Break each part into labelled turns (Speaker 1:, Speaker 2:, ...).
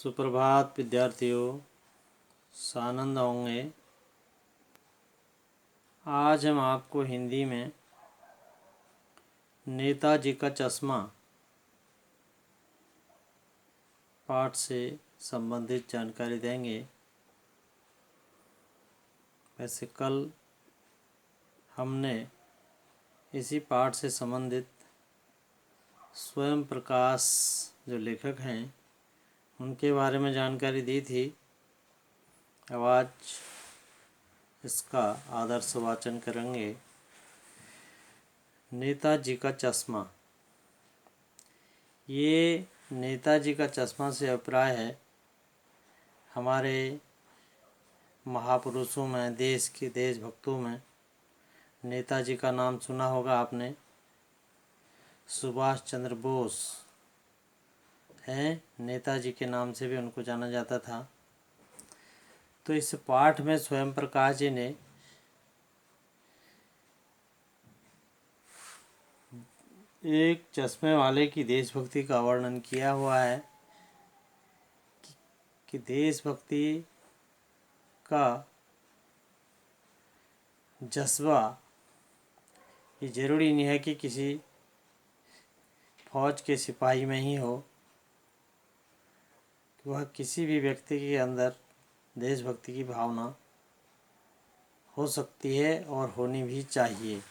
Speaker 1: सुप्रभात विद्यार्थियों, सानंद होंगे। आज हम आपको हिंदी में नेताजी का चश्मा पाठ से संबंधित जानकारी देंगे। वैसे कल हमने इसी पाठ से संबंधित स्वयं प्रकाश जो लेखक हैं उनके बारे में जानकारी दी थी। अब आज इसका आदर्श वाचन करेंगे। नेताजी का चश्मा। ये नेताजी का चश्मा से अभिप्राय है हमारे महापुरुषों में, देशभक्तों में नेताजी का नाम सुना होगा आपने। सुभाष चंद्र बोस हैं, नेताजी के नाम से भी उनको जाना जाता था। तो इस पाठ में स्वयं प्रकाश जी ने एक चश्मे वाले की देशभक्ति का वर्णन किया हुआ है कि देशभक्ति का जज्बा ये ज़रूरी नहीं है कि किसी फौज के सिपाही में ही हो, कि वह किसी भी व्यक्ति के अंदर देशभक्ति की भावना हो सकती है और होनी भी चाहिए।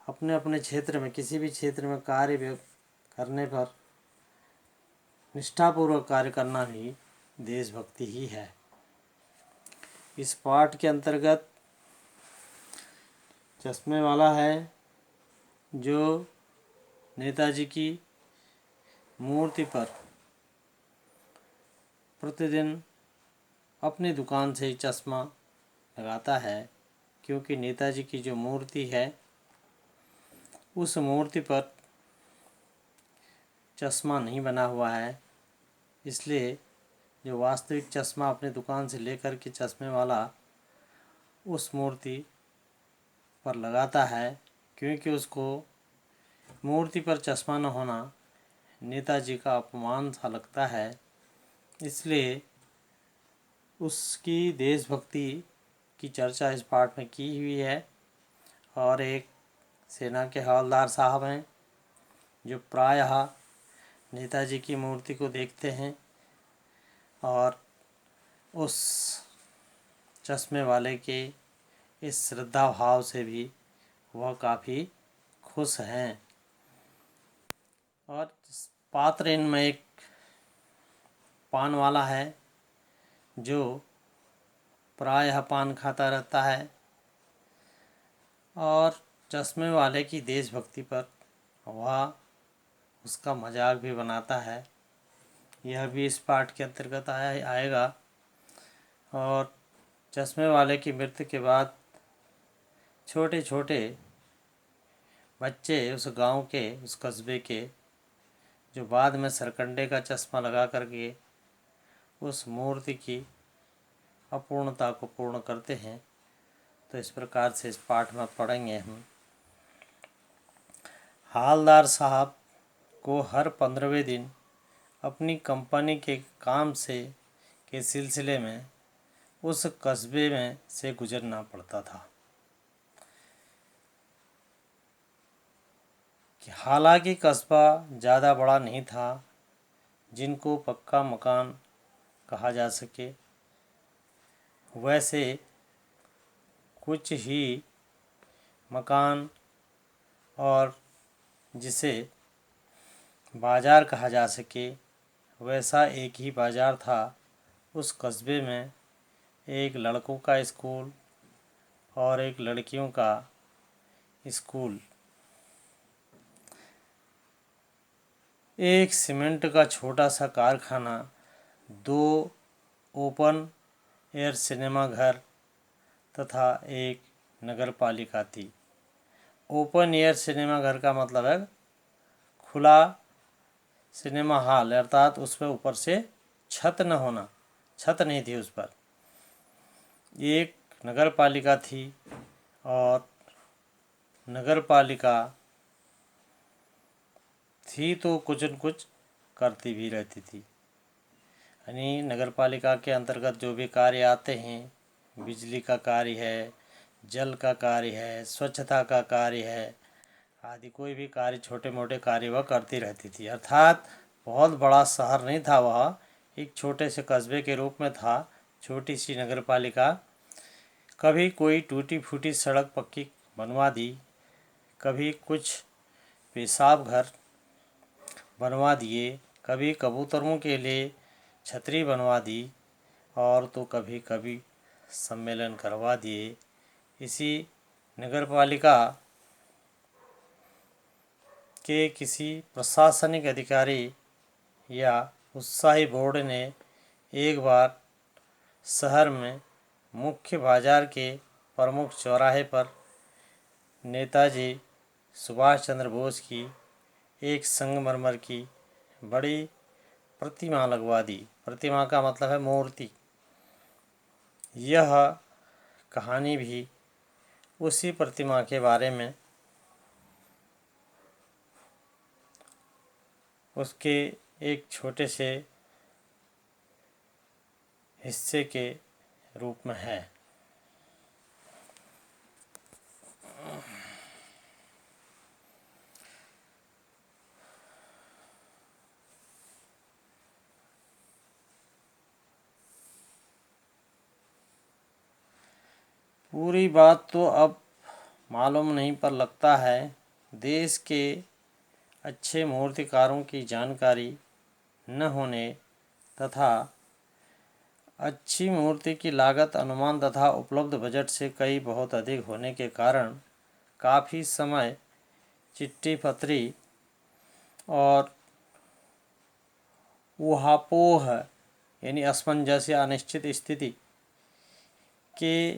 Speaker 1: अपने अपने क्षेत्र में, किसी भी क्षेत्र में कार्य करने पर निष्ठापूर्वक कार्य करना भी देशभक्ति ही है। इस पाठ के अंतर्गत चश्मे वाला है जो नेताजी की मूर्ति पर प्रतिदिन अपनी दुकान से ही चश्मा लगाता है, क्योंकि नेताजी की जो मूर्ति है उस मूर्ति पर चश्मा नहीं बना हुआ है। इसलिए जो वास्तविक चश्मा अपनी दुकान से लेकर के चश्मे वाला उस मूर्ति पर लगाता है, क्योंकि उसको मूर्ति पर चश्मा न होना नेताजी का अपमान सा लगता है। इसलिए उसकी देशभक्ति की चर्चा इस पाठ में की हुई है। और एक सेना के हवलदार साहब हैं जो प्रायः नेताजी की मूर्ति को देखते हैं और उस चश्मे वाले के इस श्रद्धा भाव से भी वह काफ़ी खुश हैं। और पात्र इनमें एक पान वाला है जो प्रायः पान खाता रहता है और चश्मे वाले की देशभक्ति पर वह उसका मजाक भी बनाता है। यह भी इस पाठ के अंतर्गत आएगा। और चश्मे वाले की मृत्यु के बाद छोटे छोटे बच्चे उस गांव के, उस कस्बे के, जो बाद में सरकंडे का चश्मा लगा करके उस मूर्ति की अपूर्णता को पूर्ण करते हैं। तो इस प्रकार से इस पाठ में पढ़ेंगे हम। हवलदार साहब को हर 15वें दिन अपनी कंपनी के काम के सिलसिले में उस कस्बे में से गुजरना पड़ता था। हालांकि कस्बा ज़्यादा बड़ा नहीं था जिनको पक्का मकान कहा जा सके। वैसे कुछ ही मकान और जिसे बाज़ार कहा जा सके वैसा एक ही बाज़ार था उस कस्बे में। एक लड़कों का स्कूल और एक लड़कियों का स्कूल, एक सीमेंट का छोटा सा कारखाना, 2 ओपन एयर सिनेमा घर तथा एक नगर पालिका थी। ओपन एयर सिनेमा घर का मतलब है खुला सिनेमा हॉल, अर्थात उस पर ऊपर से छत न होना, छत नहीं थी उस पर। एक नगर पालिका थी और नगर पालिका थी तो कुछ न कुछ करती भी रहती थी। यानी नगर पालिका के अंतर्गत जो भी कार्य आते हैं, बिजली का कार्य है, जल का कार्य है, स्वच्छता का कार्य है आदि कोई भी कार्य, छोटे मोटे कार्य वह करती रहती थी। अर्थात बहुत बड़ा शहर नहीं था वह, एक छोटे से कस्बे के रूप में था, छोटी सी नगर पालिका। कभी कोई टूटी फूटी सड़क पक्की बनवा दी, कभी कुछ पेशाब घर बनवा दिए, कभी कबूतरों के लिए छतरी बनवा दी, और तो कभी कभी सम्मेलन करवा दिए। इसी नगर पालिका के किसी प्रशासनिक अधिकारी या उत्साही बोर्ड ने एक बार शहर में मुख्य बाजार के प्रमुख चौराहे पर नेताजी सुभाष चंद्र बोस की एक संगमरमर की बड़ी प्रतिमा लगवा दी। प्रतिमा का मतलब है मूर्ति। यह कहानी भी उसी प्रतिमा के बारे में, उसके एक छोटे से हिस्से के रूप में है। पूरी बात तो अब मालूम नहीं, पर लगता है देश के अच्छे मूर्तिकारों की जानकारी न होने तथा अच्छी मूर्ति की लागत अनुमान तथा उपलब्ध बजट से कई बहुत अधिक होने के कारण काफ़ी समय चिट्ठी पत्री और ऊहापोह यानी असमंजस या अनिश्चित स्थिति के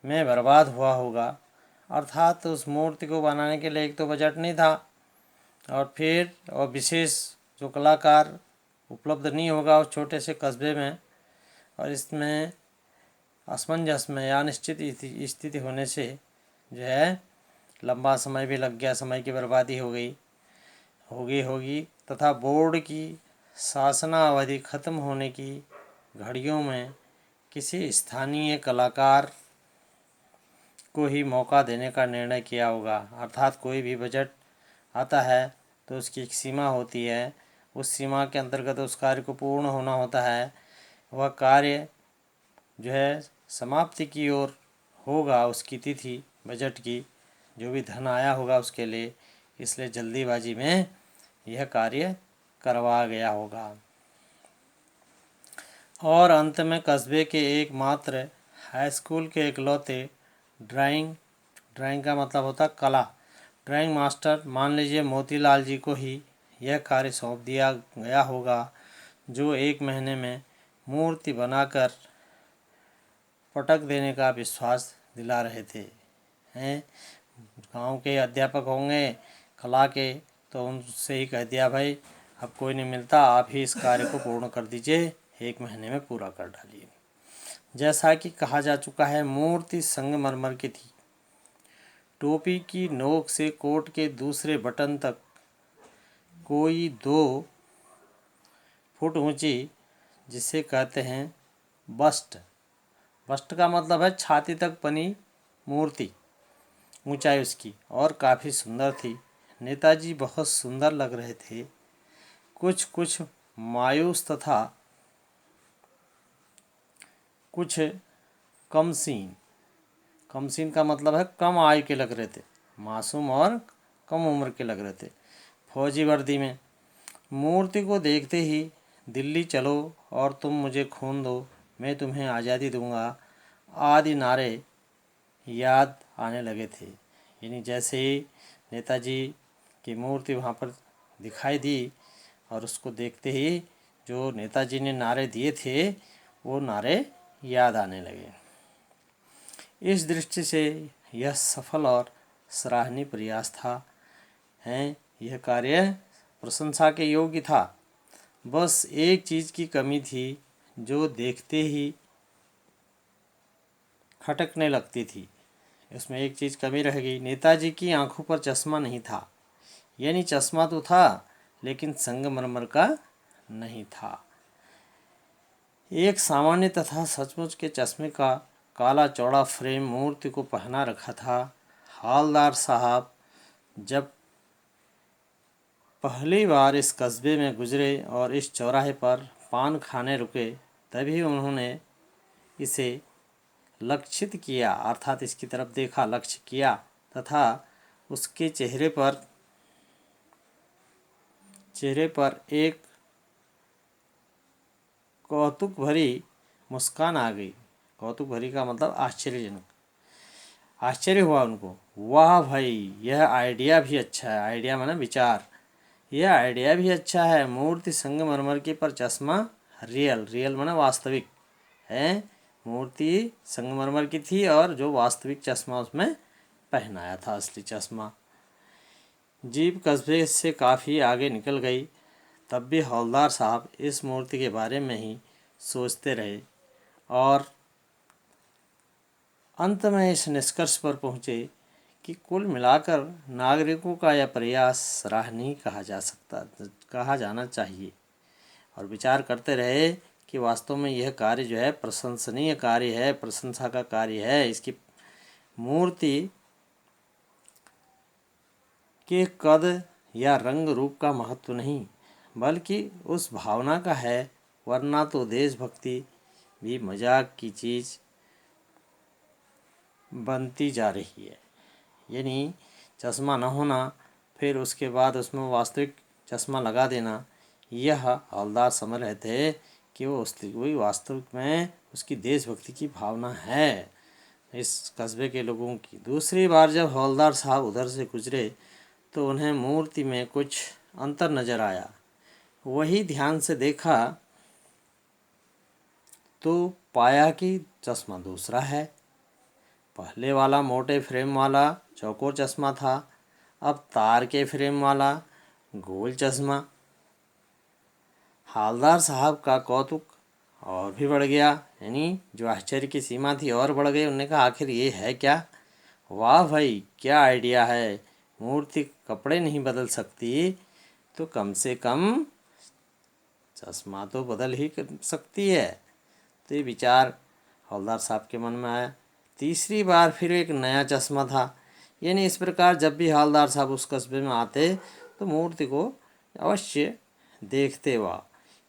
Speaker 1: में बर्बाद हुआ होगा। अर्थात उस मूर्ति को बनाने के लिए एक तो बजट नहीं था, और विशेष जो कलाकार उपलब्ध नहीं होगा उस छोटे से कस्बे में, और इसमें असमंजस में या अनिश्चित स्थिति होने से जो है लंबा समय भी लग गया, समय की बर्बादी होगी तथा बोर्ड की शासनावधि खत्म होने की घड़ियों में किसी स्थानीय कलाकार को ही मौका देने का निर्णय किया होगा। अर्थात कोई भी बजट आता है तो उसकी एक सीमा होती है, उस सीमा के अंतर्गत उस कार्य को पूर्ण होना होता है। वह कार्य जो है समाप्ति की ओर होगा, उसकी तिथि बजट की जो भी धन आया होगा उसके लिए, इसलिए जल्दीबाजी में यह कार्य करवा गया होगा। और अंत में कस्बे के एकमात्र हाई स्कूल के इकलौते ड्राइंग का मतलब होता कला, ड्राइंग मास्टर मान लीजिए मोतीलाल जी को ही यह कार्य सौंप दिया गया होगा, जो 1 महीने में मूर्ति बनाकर पटक देने का विश्वास दिला रहे थे। हैं गांव के अध्यापक होंगे कला के, तो उनसे ही कह दिया भाई अब कोई नहीं मिलता, आप ही इस कार्य को पूर्ण कर दीजिए, 1 महीने में पूरा कर डालिए। जैसा कि कहा जा चुका है, मूर्ति संगमरमर की थी। टोपी की नोक से कोट के दूसरे बटन तक कोई 2 फुट ऊंची, जिसे कहते हैं बस्ट का मतलब है छाती तक बनी मूर्ति, ऊंचाई उसकी, और काफ़ी सुंदर थी। नेताजी बहुत सुंदर लग रहे थे, कुछ मायूस तथा कुछ कमसीन का मतलब है कम आयु के लग रहे थे, मासूम और कम उम्र के लग रहे थे, फौजी वर्दी में। मूर्ति को देखते ही दिल्ली चलो और तुम मुझे खून दो, मैं तुम्हें आज़ादी दूंगा आदि नारे याद आने लगे थे। यानी जैसे ही नेताजी की मूर्ति वहाँ पर दिखाई दी और उसको देखते ही जो नेताजी ने नारे दिए थे वो नारे याद आने लगे। इस दृष्टि से यह सफल और सराहनीय प्रयास था। यह कार्य प्रशंसा के योग्य था। बस एक चीज़ की कमी थी जो देखते ही खटकने लगती थी। उसमें एक चीज़ कमी रह गई, नेताजी की आंखों पर चश्मा नहीं था। यानी चश्मा तो था लेकिन संगमरमर का नहीं था। एक सामान्य तथा सचमुच के चश्मे का काला चौड़ा फ्रेम मूर्ति को पहना रखा था। हवलदार साहब जब पहली बार इस कस्बे में गुजरे और इस चौराहे पर पान खाने रुके, तभी उन्होंने इसे लक्षित किया, अर्थात इसकी तरफ देखा, लक्ष्य किया, तथा उसके चेहरे पर एक कौतुक भरी मुस्कान आ गई। कौतुक भरी का मतलब आश्चर्यजनक। आश्चर्य हुआ उनको। वाह भाई, यह आइडिया भी अच्छा है। आइडिया माने विचार। यह आइडिया भी अच्छा है। मूर्ति संगमरमर की पर चश्मा रियल माने वास्तविक है। मूर्ति संगमरमर की थी और जो वास्तविक चश्मा उसमें पहनाया था, असली चश्मा। जीप कस्बे से काफ़ी आगे निकल गई। तब भी हवलदार साहब इस मूर्ति के बारे में ही सोचते रहे और अंत में इस निष्कर्ष पर पहुँचे कि कुल मिलाकर नागरिकों का यह प्रयास सराहनीय कहा जाना चाहिए, और विचार करते रहे कि वास्तव में यह कार्य जो है प्रशंसनीय कार्य है, प्रशंसा का कार्य है। इसकी मूर्ति के कद या रंग रूप का महत्व नहीं, बल्कि उस भावना का है, वरना तो देशभक्ति भी मजाक की चीज़ बनती जा रही है। यानी चश्मा न होना, फिर उसके बाद उसमें वास्तविक चश्मा लगा देना, यह हवलदार समझ रहे थे कि वही वास्तविक में उसकी देशभक्ति की भावना है इस कस्बे के लोगों की। दूसरी बार जब हवलदार साहब उधर से गुजरे तो उन्हें मूर्ति में कुछ अंतर नजर आया। वही ध्यान से देखा तो पाया कि चश्मा दूसरा है। पहले वाला मोटे फ्रेम वाला चौकोर चश्मा था, अब तार के फ्रेम वाला गोल चश्मा। हवलदार साहब का कौतुक और भी बढ़ गया, यानी जो आश्चर्य की सीमा थी और बढ़ गई। उन्होंने कहा, आखिर ये है क्या? वाह भाई, क्या आइडिया है। मूर्ति कपड़े नहीं बदल सकती तो कम से कम चश्मा तो बदल ही सकती है। तो ये विचार हवलदार साहब के मन में आया। तीसरी बार फिर एक नया चश्मा था। यानी इस प्रकार जब भी हवलदार साहब उस कस्बे में आते तो मूर्ति को अवश्य देखते वह।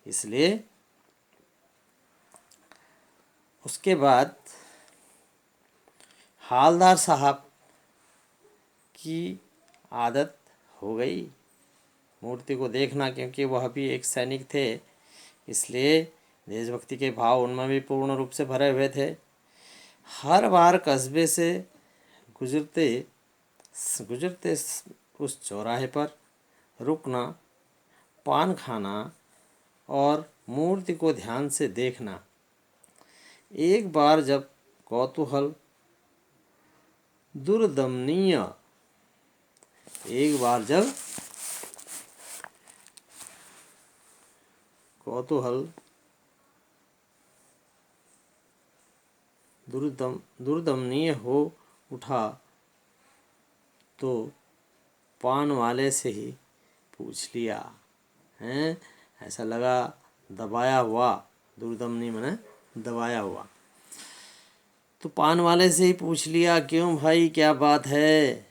Speaker 1: इसलिए उसके बाद हवलदार साहब की आदत हो गई मूर्ति को देखना, क्योंकि वह भी एक सैनिक थे, इसलिए देशभक्ति के भाव उनमें भी पूर्ण रूप से भरे हुए थे। हर बार कस्बे से गुजरते उस चौराहे पर रुकना, पान खाना और मूर्ति को ध्यान से देखना। एक बार जब कौतूहल दुर्दमनीय दुर्दमनीय हो उठा तो पान वाले से ही पूछ लिया। हैं, ऐसा लगा दबाया हुआ, दुर्दमनी माने दबाया हुआ। तो पान वाले से ही पूछ लिया, क्यों भाई, क्या बात है?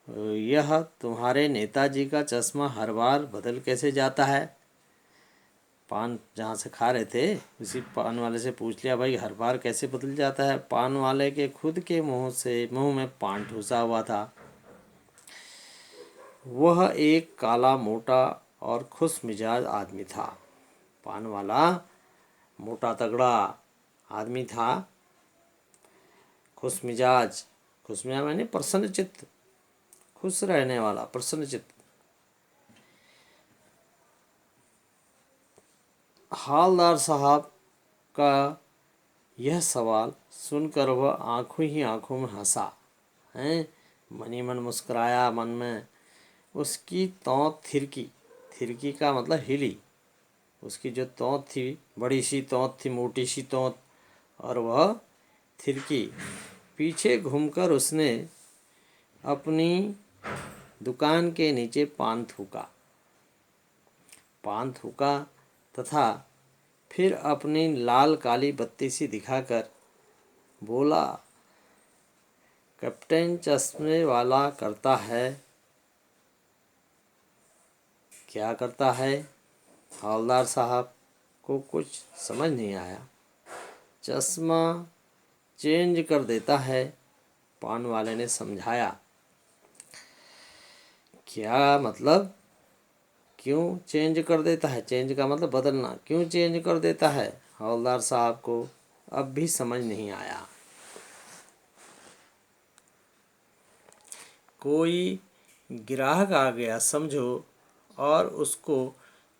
Speaker 1: यह तुम्हारे नेताजी का चश्मा हर बार बदल कैसे जाता है? पान जहाँ से खा रहे थे उसी पान वाले से पूछ लिया, भाई हर बार कैसे बदल जाता है? पान वाले के खुद के मुंह में पान ठूसा हुआ था। वह एक काला, मोटा और खुश मिजाज आदमी था। पान वाला मोटा तगड़ा आदमी था, खुश मिजाज माने प्रसन्न चित्त, खुश रहने वाला, प्रसन्न चित्त। हवलदार साहब का यह सवाल सुनकर वह आंखों में हंसा, हैं, मनी मन मुस्कुराया। मन में उसकी तौत थिरकी का मतलब हिली। उसकी जो तौत थी, बड़ी सी तौत थी, मोटी सी तौत, और वह थिरकी। पीछे घूमकर उसने अपनी दुकान के नीचे पान थूका तथा फिर अपनी लाल काली बत्ती सी दिखाकर बोला, कैप्टन चश्मे वाला करता है। क्या करता है? हवलदार साहब को कुछ समझ नहीं आया। चश्मा चेंज कर देता है, पान वाले ने समझाया। क्या मतलब? क्यों चेंज कर देता है? चेंज का मतलब बदलना। क्यों चेंज कर देता है? हवलदार साहब को अब भी समझ नहीं आया। कोई ग्राहक आ गया समझो, और उसको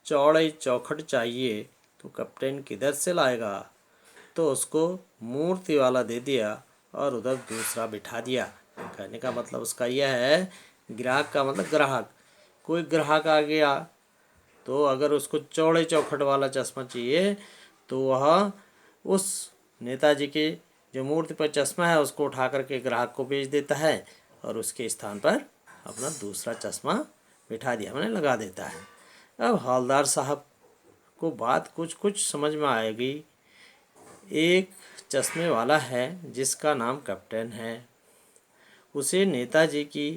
Speaker 1: चौड़े चौखट चाहिए, तो कैप्टन किधर से लाएगा? तो उसको मूर्ति वाला दे दिया और उधर दूसरा बिठा दिया। कहने का मतलब उसका यह है, ग्राहक का मतलब ग्राहक। कोई ग्राहक आ गया तो अगर उसको चौड़े चौखट वाला चश्मा चाहिए तो वह उस नेताजी के जो मूर्ति पर चश्मा है उसको उठा करके ग्राहक को बेच देता है और उसके स्थान पर अपना दूसरा चश्मा बिठा दिया, मैंने लगा देता है। अब हवलदार साहब को बात कुछ कुछ समझ में आएगी। एक चश्मे वाला है जिसका नाम कैप्टन है, उसे नेताजी की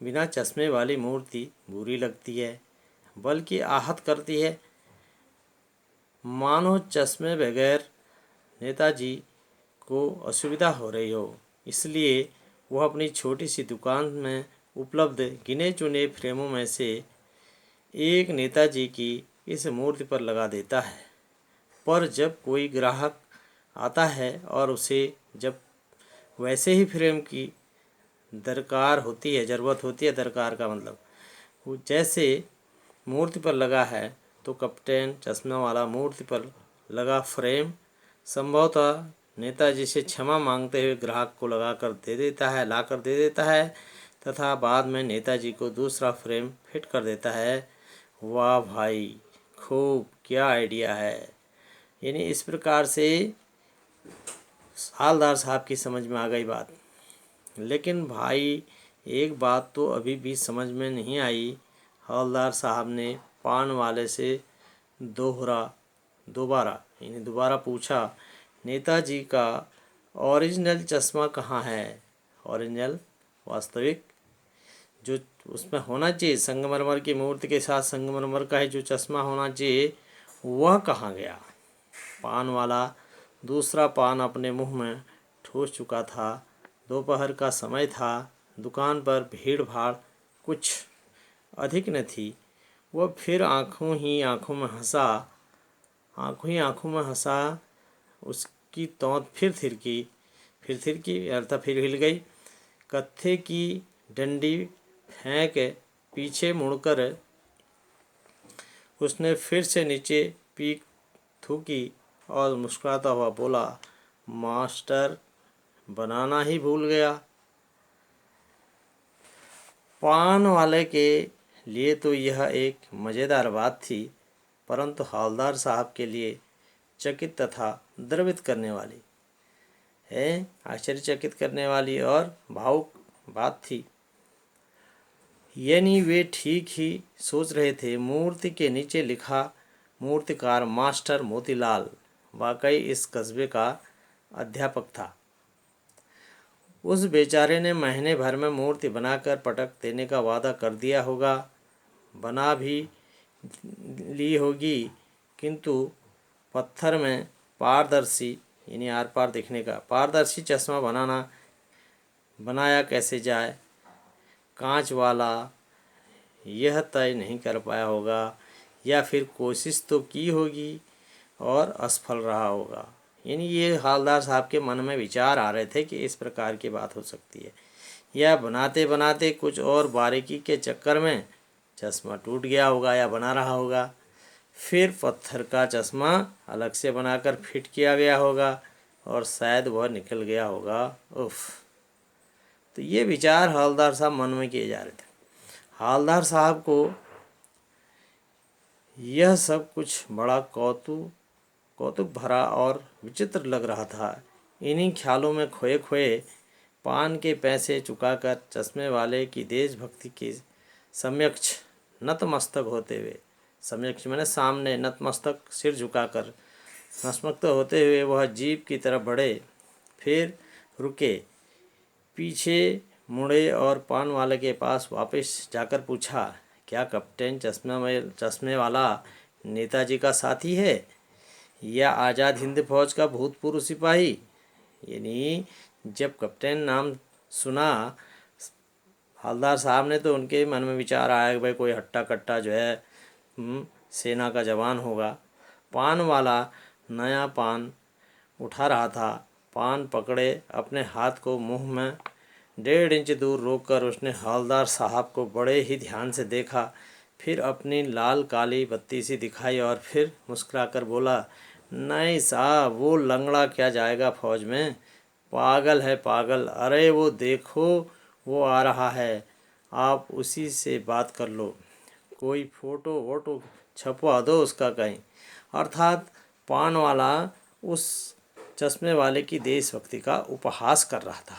Speaker 1: बिना चश्मे वाली मूर्ति बुरी लगती है, बल्कि आहत करती है। मानो चश्मे बगैर नेताजी को असुविधा हो रही हो, इसलिए वह अपनी छोटी सी दुकान में उपलब्ध गिने चुने फ्रेमों में से एक नेताजी की इस मूर्ति पर लगा देता है। पर जब कोई ग्राहक आता है और उसे जब वैसे ही फ्रेम की दरकार होती है, ज़रूरत होती है, दरकार का मतलब वो जैसे मूर्ति पर लगा है, तो कैप्टन चश्मा वाला मूर्ति पर लगा फ्रेम संभवतः नेताजी से क्षमा मांगते हुए ग्राहक को लाकर दे देता है तथा बाद में नेताजी को दूसरा फ्रेम फिट कर देता है। वाह भाई, खूब, क्या आइडिया है। यानी इस प्रकार से हवलदार साहब की समझ में आ गई बात। लेकिन भाई एक बात तो अभी भी समझ में नहीं आई। हवलदार साहब ने पान वाले से दोबारा पूछा, नेताजी का ओरिजिनल चश्मा कहाँ है? ओरिजिनल, वास्तविक, जो उसमें होना चाहिए, संगमरमर की मूर्ति के साथ संगमरमर का ही जो चश्मा होना चाहिए, वह कहाँ गया? पान वाला दूसरा पान अपने मुंह में ठूस चुका था। दोपहर का समय था, दुकान पर भीड़ भाड़ कुछ अधिक न थी। वह फिर आँखों ही आँखों में हंसा। उसकी तौंत फिर थिरकी अर्थात फिर हिल गई। कत्थे की डंडी फेंक पीछे मुड़कर उसने फिर से नीचे पीक थूकी और मुस्कुराता हुआ बोला, मास्टर, बनाना ही भूल गया। पान वाले के लिए तो यह एक मज़ेदार बात थी, परंतु हवलदार साहब के लिए चकित तथा द्रवित करने वाली आश्चर्यचकित करने वाली और भावुक बात थी। यानी वे ठीक ही सोच रहे थे। मूर्ति के नीचे लिखा, मूर्तिकार मास्टर मोतीलाल वाकई इस कस्बे का अध्यापक था। उस बेचारे ने महीने भर में मूर्ति बनाकर पटक देने का वादा कर दिया होगा, बना भी ली होगी, किंतु पत्थर में पारदर्शी यानी आर पार दिखने का पारदर्शी चश्मा बनाया कैसे जाए? कांच वाला यह तय नहीं कर पाया होगा, या फिर कोशिश तो की होगी और असफल रहा होगा। यानी ये हवलदार साहब के मन में विचार आ रहे थे कि इस प्रकार की बात हो सकती है, या बनाते बनाते कुछ और बारीकी के चक्कर में चश्मा टूट गया होगा या बना रहा होगा, फिर पत्थर का चश्मा अलग से बनाकर फिट किया गया होगा और शायद वह निकल गया होगा। उफ। तो ये विचार हवलदार साहब मन में किए जा रहे थे। हवलदार साहब को यह सब कुछ बड़ा कौतुक भरा और विचित्र लग रहा था। इन्हीं ख्यालों में खोए खोए पान के पैसे चुकाकर चश्मे वाले की देशभक्ति के समक्ष नतमस्तक होते हुए सम्यक मैंने सामने, नतमस्तक सिर झुकाकर। नतमस्तक होते हुए वह जीप की तरफ बढ़े, फिर रुके, पीछे मुड़े और पान वाले के पास वापस जाकर पूछा, क्या कैप्टन चश्मे वाला नेताजी का साथी है या आज़ाद हिंद फौज का भूतपूर्व सिपाही? यानी जब कैप्टन नाम सुना हवलदार साहब ने तो उनके मन में विचार आया कि भाई कोई हट्टा कट्टा जो है सेना का जवान होगा। पान वाला नया पान उठा रहा था। पान पकड़े अपने हाथ को मुंह में 1.5 इंच दूर रोककर उसने हवलदार साहब को बड़े ही ध्यान से देखा, फिर अपनी लाल काली बत्ती सी दिखाई और फिर मुस्कुराकर बोला, नहीं साहब, वो लंगड़ा क्या जाएगा फौज में, पागल है पागल। अरे वो देखो, वो आ रहा है, आप उसी से बात कर लो, कोई फ़ोटो वोटो छपवा दो उसका कहीं। अर्थात पान वाला उस चश्मे वाले की देशभक्ति का उपहास कर रहा था।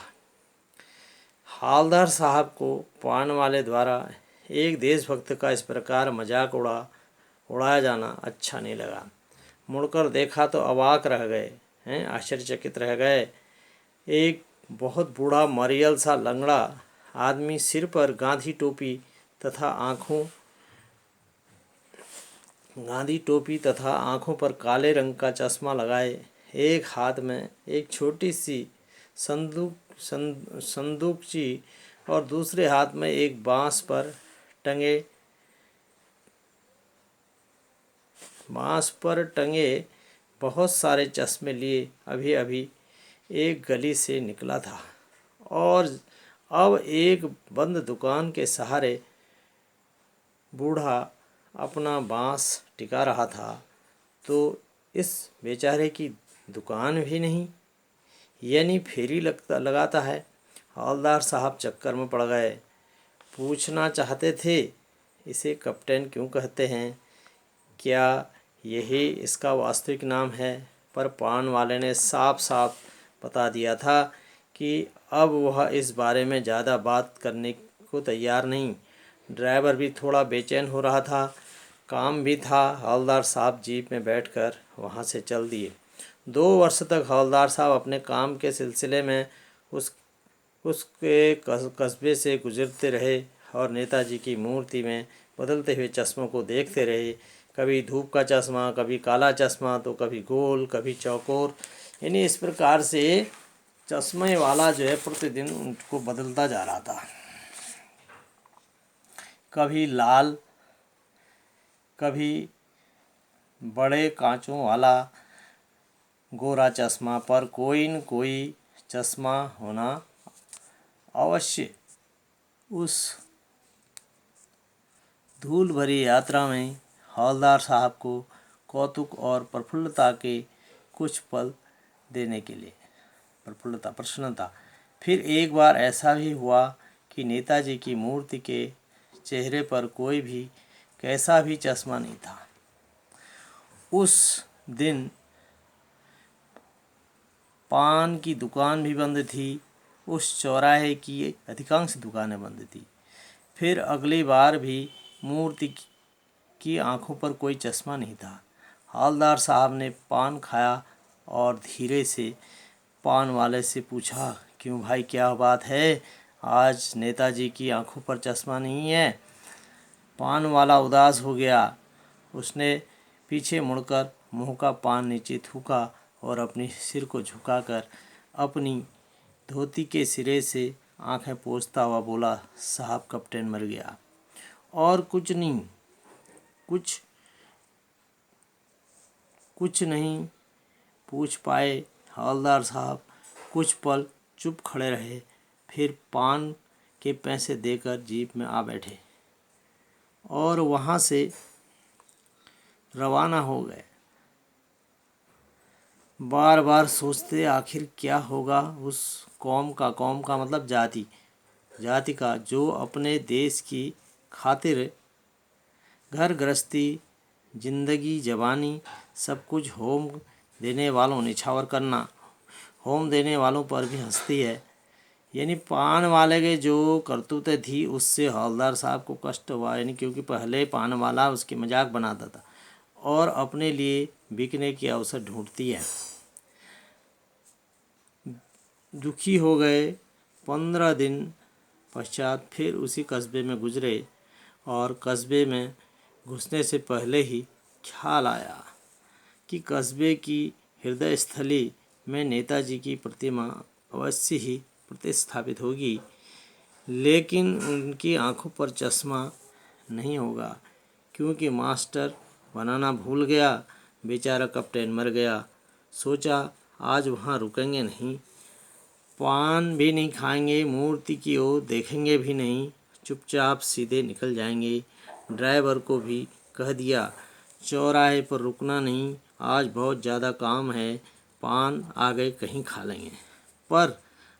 Speaker 1: हवलदार साहब को पान वाले द्वारा एक देशभक्त का इस प्रकार मजाक उड़ाया जाना अच्छा नहीं लगा। मुड़कर देखा तो अवाक रह गए हैं, आश्चर्यचकित रह गए। एक बहुत बूढ़ा मरियल सा लंगड़ा आदमी, सिर पर गांधी टोपी तथा आँखों पर काले रंग का चश्मा लगाए, एक हाथ में एक छोटी सी संदूकची और दूसरे हाथ में एक बांस पर टंगे बहुत सारे चश्मे लिए अभी अभी एक गली से निकला था और अब एक बंद दुकान के सहारे बूढ़ा अपना बांस टिका रहा था। तो इस बेचारे की दुकान भी नहीं, यानी फेरी लगाता है। हवलदार साहब चक्कर में पड़ गए। पूछना चाहते थे, इसे कैप्टन क्यों कहते हैं, क्या यही इसका वास्तविक नाम है? पर पान वाले ने साफ साफ बता दिया था कि अब वह इस बारे में ज़्यादा बात करने को तैयार नहीं। ड्राइवर भी थोड़ा बेचैन हो रहा था, काम भी था। हवलदार साहब जीप में बैठकर वहाँ से चल दिए। 2 वर्ष तक हवलदार साहब अपने काम के सिलसिले में उसके कस्बे से गुजरते रहे और नेताजी की मूर्ति में बदलते हुए चश्मों को देखते रहे। कभी धूप का चश्मा, कभी काला चश्मा, तो कभी गोल, कभी चौकोर। यानी इस प्रकार से चश्मे वाला जो है प्रतिदिन उनको बदलता जा रहा था। कभी लाल, कभी बड़े कांचों वाला गोरा चश्मा, पर कोई न कोई चश्मा होना अवश्य। उस धूल भरी यात्रा में हवलदार साहब को कौतुक और प्रफुल्लता के कुछ पल देने के लिए प्रसन्नता। फिर एक बार ऐसा भी हुआ कि नेताजी की मूर्ति के चेहरे पर कोई भी कैसा भी चश्मा नहीं था। उस दिन पान की दुकान भी बंद थी, उस चौराहे की अधिकांश दुकानें बंद थी। फिर अगली बार भी मूर्ति की आंखों पर कोई चश्मा नहीं था। हवलदार साहब ने पान खाया और धीरे से पान वाले से पूछा, क्यों भाई, क्या बात है, आज नेताजी की आंखों पर चश्मा नहीं है? पान वाला उदास हो गया। उसने पीछे मुड़कर मुंह का पान नीचे थूका और अपनी सिर को झुकाकर अपनी धोती के सिरे से आंखें पोंछता हुआ बोला, साहब, कैप्टन मर गया और कुछ नहीं पूछ पाए। हवलदार साहब कुछ पल चुप खड़े रहे, फिर पान के पैसे देकर जीप में आ बैठे और वहाँ से रवाना हो गए। बार बार सोचते आखिर क्या होगा उस कौम का मतलब जाति का, जो अपने देश की खातिर घर गृहस्थी, जिंदगी, जवानी सब कुछ होम देने वालों पर भी हंसती है। यानी पान वाले के जो करतूतें थी उससे हवलदार साहब को कष्ट हुआ, यानी क्योंकि पहले पान वाला उसकी मजाक बनाता था और अपने लिए बिकने के अवसर ढूंढती है। दुखी हो गए। 15 दिन पश्चात फिर उसी कस्बे में गुजरे और कस्बे में घुसने से पहले ही ख्याल आया कि कस्बे की हृदय स्थली में नेताजी की प्रतिमा अवश्य ही प्रतिस्थापित होगी, लेकिन उनकी आंखों पर चश्मा नहीं होगा क्योंकि मास्टर बनाना भूल गया। बेचारा कैप्टन मर गया। सोचा आज वहाँ रुकेंगे नहीं, पान भी नहीं खाएंगे, मूर्ति की ओर देखेंगे भी नहीं, चुपचाप सीधे निकल जाएंगे। ड्राइवर को भी कह दिया चौराहे पर रुकना नहीं, आज बहुत ज़्यादा काम है, पान आगे कहीं खा लेंगे। पर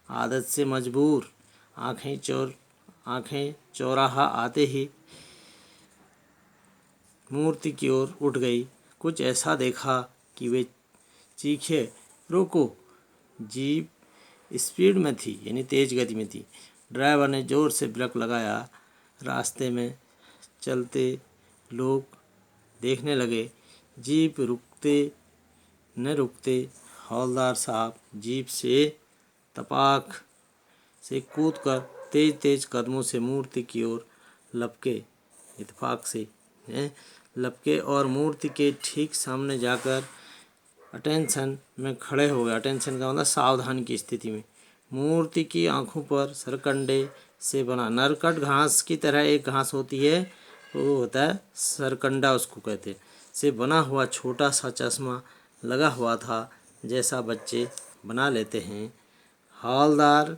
Speaker 1: आदत से मजबूर आंखें चौराहा आते ही मूर्ति की ओर उठ गई। कुछ ऐसा देखा कि वे चीखे, रोको। जीप स्पीड में थी, यानी तेज गति में थी। ड्राइवर ने जोर से ब्रेक लगाया। रास्ते में चलते लोग देखने लगे। जीप रुकते न रुकते हवलदार साहब जीप से तपाक से कूदकर तेज तेज कदमों से मूर्ति की ओर लपके और मूर्ति के ठीक सामने जाकर अटेंशन में खड़े हो गए। अटेंशन का मतलब सावधान की स्थिति में। मूर्ति की आंखों पर सरकंडे से बना, नरकट घास की तरह एक घास होती है, वो होता है सरकंडा, उसको कहते हैं, से बना हुआ छोटा सा चश्मा लगा हुआ था, जैसा बच्चे बना लेते हैं। हवलदार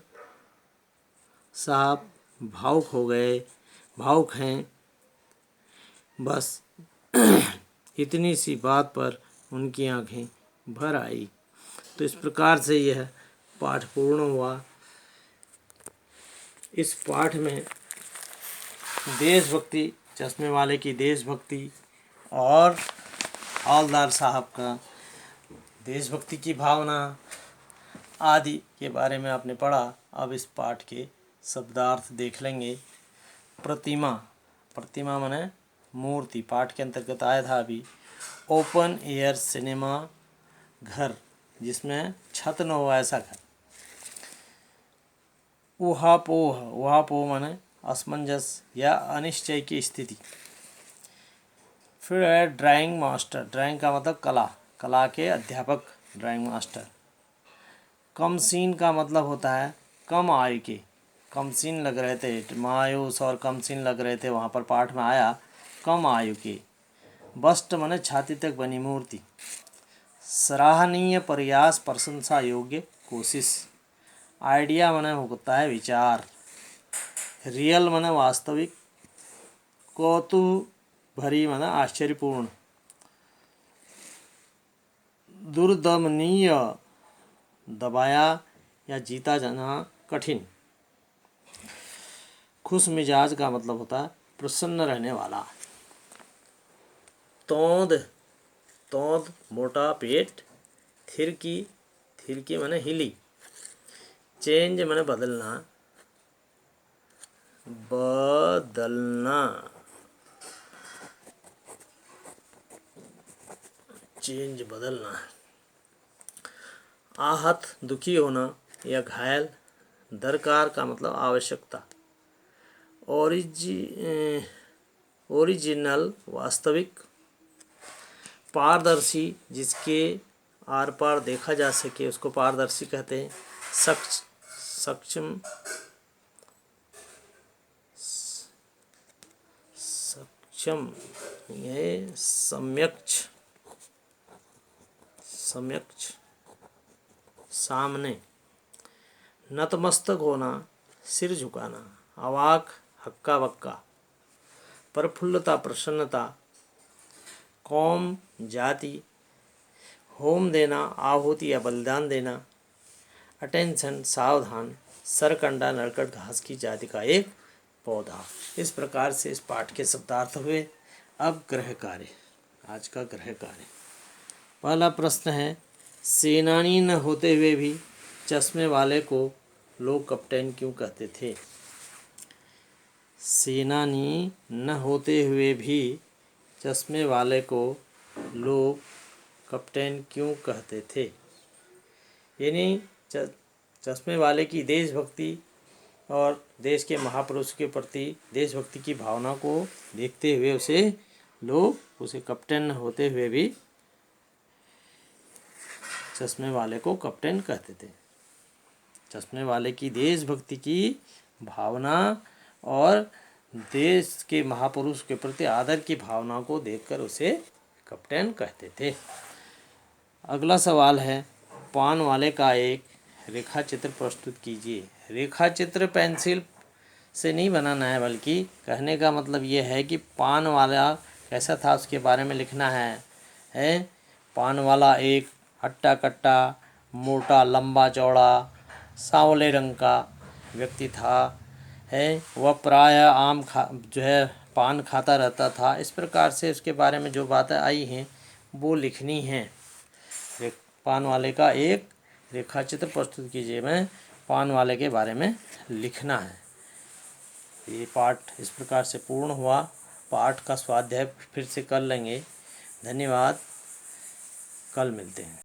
Speaker 1: साहब भावुक हैं। बस इतनी सी बात पर उनकी आंखें भर आई। तो इस प्रकार से यह पाठ पूर्ण हुआ। इस पाठ में देशभक्ति, चश्मे वाले की देशभक्ति और हवलदार साहब का देशभक्ति की भावना आदि के बारे में आपने पढ़ा। अब इस पाठ के शब्दार्थ देख लेंगे। प्रतिमा माने मूर्ति, पाठ के अंतर्गत आया था अभी। ओपन एयर सिनेमा, घर जिसमें छत न हो ऐसा घर। ऊहापोह माने असमंजस या अनिश्चय की स्थिति। फिर है ड्राइंग मास्टर, ड्राइंग का मतलब कला के अध्यापक, ड्राइंग मास्टर। कमसीन का मतलब होता है कम आयु के, कमसीन लग रहे थे, मायूस और कमसीन लग रहे थे, वहाँ पर पाठ में आया कम आयु के। बस्ट माने छाती तक बनी मूर्ति। सराहनीय प्रयास, प्रशंसा योग्य कोशिश। आइडिया माने होता है विचार। रियल माने वास्तविक। कौतूहल भरी माने आश्चर्यपूर्ण। दुर्दमनीय दबाया या जीता जाना कठिन। खुश मिजाज का मतलब होता है प्रसन्न रहने वाला। तौंद मोटा पेट। थिरकी माने हिली। चेंज माने बदलना। चेंज बदलना। आहत दुखी होना या घायल। दरकार का मतलब आवश्यकता। ओरिजिनल वास्तविक। पारदर्शी जिसके आर पार देखा जा सके उसको पारदर्शी कहते हैं। सक्षम ये सम्यक्ष सामने। नतमस्तक होना, सिर झुकाना। अवाक हक्का बक्का। प्रफुल्लता प्रसन्नता। कौम जाति। होम देना, आहुति या बलिदान देना। अटेंशन सावधान। सरकंडा नरकट घास की जाति का एक पौधा। इस प्रकार से इस पाठ के शब्दार्थ हुए। अब गृह कार्य, आज का गृह कार्य। पहला प्रश्न है, सेनानी न होते हुए भी चश्मे वाले को लोग कप्तान क्यों कहते थे? सेनानी न होते हुए भी चश्मे वाले को लोग कप्तान क्यों कहते थे? यानी चश्मे वाले की देशभक्ति और देश के महापुरुष के प्रति देशभक्ति की भावना को देखते हुए लोग उसे कप्तान होते हुए भी चश्मे वाले को कप्तान कहते थे। चश्मे वाले की देशभक्ति की भावना और देश के महापुरुष के प्रति आदर की भावना को देखकर उसे कप्तान कहते थे। अगला सवाल है, पान वाले का एक रेखा चित्र प्रस्तुत कीजिए। रेखा चित्र पेंसिल से नहीं बनाना है, बल्कि कहने का मतलब ये है कि पान वाला कैसा था उसके बारे में लिखना है। पान वाला एक हट्टा कट्टा मोटा लंबा चौड़ा सांवले रंग का व्यक्ति था। वह प्रायः पान खाता रहता था। इस प्रकार से उसके बारे में जो बातें आई हैं वो लिखनी हैं। पान वाले का एक रेखा चित्र प्रस्तुत कीजिए में पान वाले के बारे में लिखना है। ये पाठ इस प्रकार से पूर्ण हुआ। पाठ का स्वाध्याय फिर से कर लेंगे। धन्यवाद। कल मिलते हैं।